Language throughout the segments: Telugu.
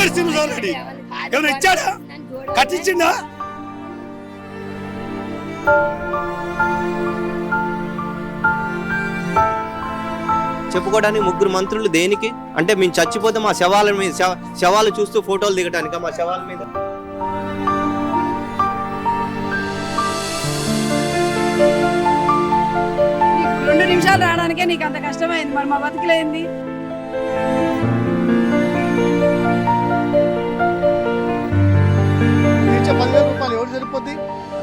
ఏమన్నాడు సింహసాగర్ రెడ్డి? ఏమైనా ఇచ్చాడా? కట్టించిందా? చెప్పుకోవడానికి ముగ్గురు మంత్రులు దేనికి? అంటే మేము చచ్చిపోతే మా శవాల మీద శవాలు చూస్తూ ఫోటోలు దిగటానిక? మా శవాల మీద 2 నిమిషాలు రావడానికే నీకు అంత కష్టమైంది, మరి మా బతుకులేంది? ఇచ్చే 10,000 రూపాయలు ఎవరు సరిపోద్ది?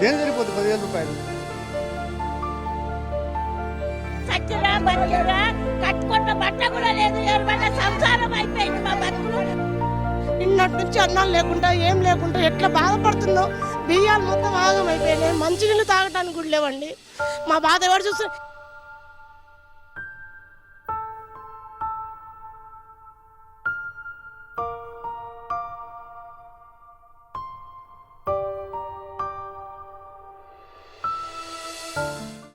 దేని సరిపోద్ది 10,000 రూపాయలు? సచ్చిరా బతిరా కట్టుకున్న బట్ట కూడా లేదు, ఎవరి సంసారం అయిపోయింది మా బతుకులు. నిన్నటి నుంచి అన్నం లేకుండా ఏం లేకుండా ఎట్లా బాధపడుతుందో. బియ్యాలు మొత్తం ఆగమైపోయినాయి, మంచినీళ్ళు తాగటానికి కూడా లేవండి. మా బాధ ఎవరు చూస్తారు?